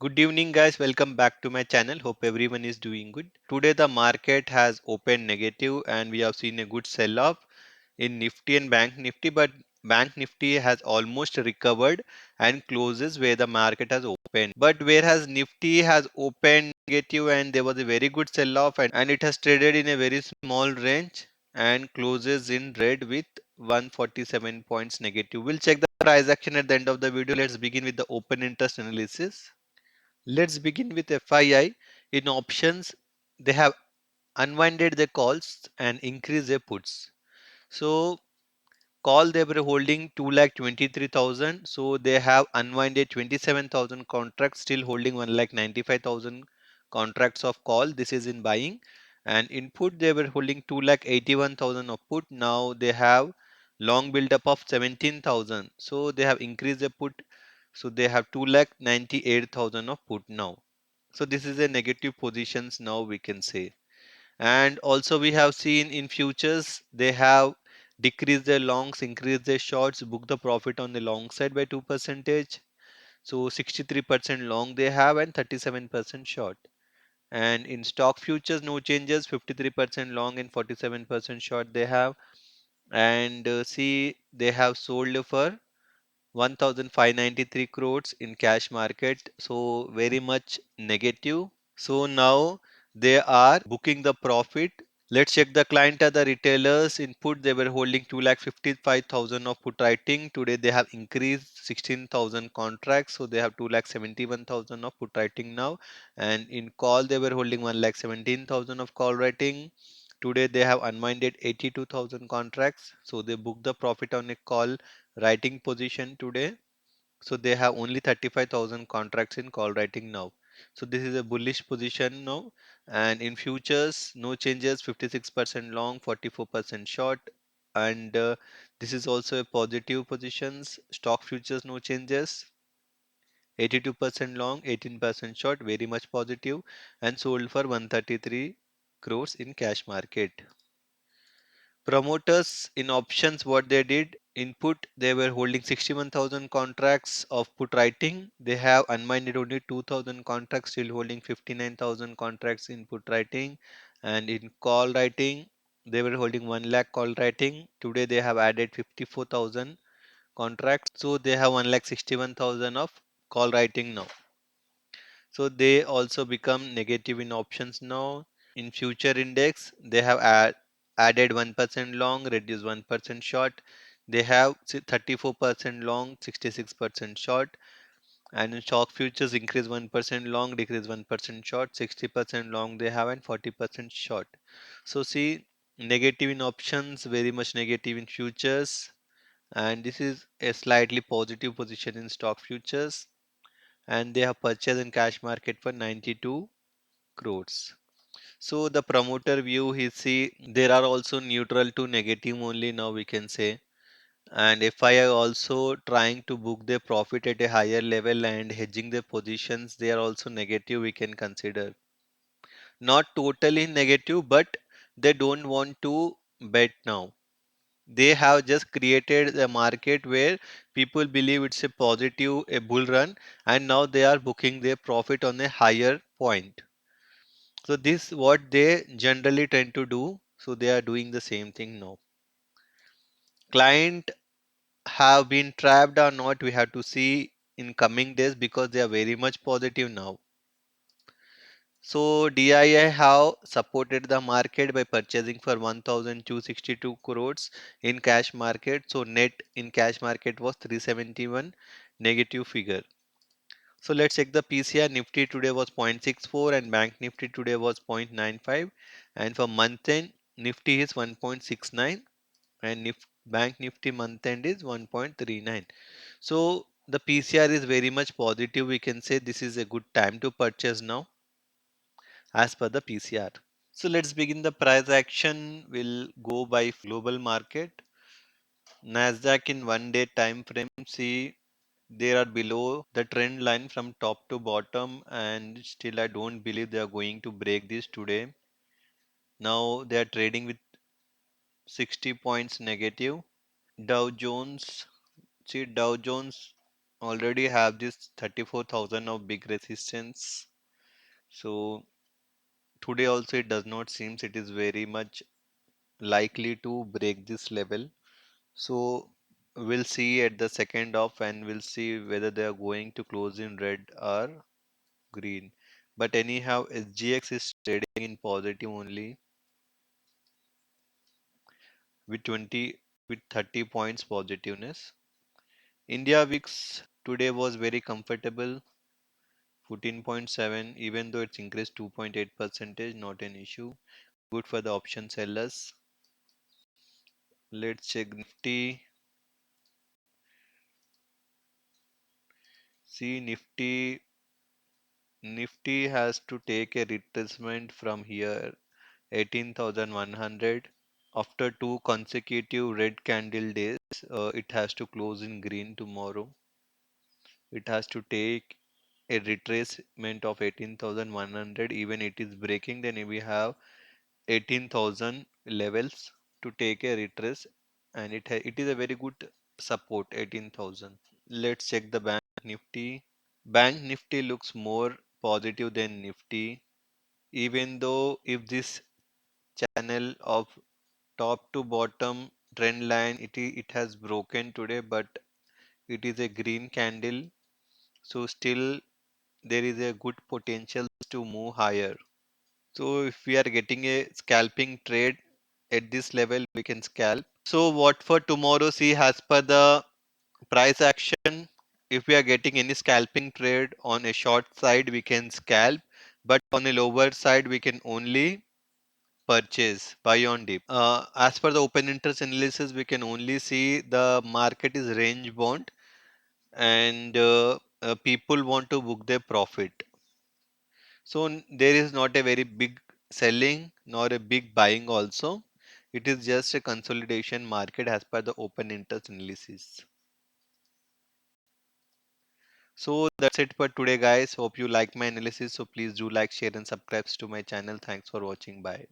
Good evening, guys. Welcome back to my channel. Hope everyone is doing good. Today, the market has opened negative and we have seen a good sell off in Nifty and Bank Nifty, but Bank Nifty has almost recovered and closes where the market has opened. But whereas Nifty has opened negative and there was a very good sell off and it has traded in a very small range and closes in red with 147 points negative. We'll check the price action at the end of the video. Let's begin with the open interest analysis. Let's begin with FII. In options, they have unwinded their calls and increased their puts. So call they were holding 2,23,000. So they have unwinded 27,000 contracts, still holding 1,95,000 contracts of call. This is in buying. And in put they were holding 2,81,000 of put. Now they have long build up of 17,000. So they have increased the put. So they have 2,98,000 of put now. So this is a negative positions now we can say. And also we have seen in futures they have decreased their longs, increased their shorts, book the profit on the long side by 2%. So 63% long they have and 37% short. And in stock futures no changes, 53% long and 47% short they have. And see they have sold for 1593 crores in cash market, so very much negative. So now they are booking the profit. Let's check the client are the retailers input. They were holding 2,55,000 of put writing. Today they have increased 16,000 contracts. So they have 2,71,000 of put writing now. And in call they were holding 1,17,000 of call writing. Today they have unwinded 82,000 contracts. So they booked the profit on a call writing position today. So they have only 35,000 contracts in call writing now. So this is a bullish position now. And in futures, no changes, 56% long, 44% short. And this is also a positive positions. Stock futures, no changes. 82% long, 18% short, very much positive, and sold for 133 crores in cash market. Promoters in options, what they did, input, they were holding 61,000 contracts of put writing. They have unwinded only 2,000 contracts, still holding 59,000 contracts in put writing. And in call writing, they were holding 1 lakh call writing. Today they have added 54,000 contracts. So they have 1,61,000 of call writing now. So they also become negative in options now. In future index, they have added 1% long, reduced 1% short. They have 34% long, 66% short. And in stock futures, increase 1% long, decrease 1% short, 60% long they have and 40% short. So see, negative in options, very much negative in futures. And this is a slightly positive position in stock futures. And they have purchased in cash market for 92 crores. So the promoter view, he see there are also neutral to negative only now we can say. And FI are also trying to book their profit at a higher level and hedging their positions, they are also negative we can consider. Not totally negative, but they don't want to bet now. They have just created a market where people believe it's a positive, a bull run, and now they are booking their profit on a higher point. So this what they generally tend to do. So they are doing the same thing now. Client have been trapped or not, we have to see in coming days because they are very much positive now. So DII have supported the market by purchasing for 1,262 crores in cash market. So net in cash market was 371 negative figure. So let's check the PCR. Nifty today was 0.64 and Bank Nifty today was 0.95. And for month end, Nifty is 1.69 and Bank Nifty month end is 1.39. So the PCR is very much positive. We can say this is a good time to purchase now as per the PCR. So let's begin the price action. We'll go by global market. Nasdaq in 1 day time frame. See, they are below the trend line from top to bottom, and still I don't believe they are going to break this today. Now they are trading with 60 points negative. Dow Jones, see Dow Jones already have this 34,000 of big resistance. So today also it does not seems it is very much likely to break this level. So we'll see at the second off and we'll see whether they are going to close in red or green. But anyhow, SGX is trading in positive only with 20 with 30 points positiveness. India VIX today was very comfortable, 14.7, even though it's increased 2.8 percentage, not an issue. Good for the option sellers. Let's check Nifty. See Nifty has to take a retracement from here 18,100. After two consecutive red candle days, it has to close in green tomorrow. It has to take a retracement of 18,100. Even it is breaking, then we have 18,000 levels to take a retrace, and it is a very good support 18,000. Let's check the Bank Nifty. Bank Nifty looks more positive than Nifty, even though if this channel of top to bottom trend line it has broken today, but it is a green candle, so still there is a good potential to move higher. So if we are getting a scalping trade at this level, we can scalp. So what for tomorrow? See, as per the price action, if we are getting any scalping trade on a short side, we can scalp, but on a lower side, we can only purchase, buy on dip. As per the open interest analysis, we can only see the market is range bound, and people want to book their profit. So there is not a very big selling nor a big buying also. It is just a consolidation market as per the open interest analysis. So that's it for today, guys. Hope you like my analysis. So please do like, share, and subscribe to my channel. Thanks for watching. Bye.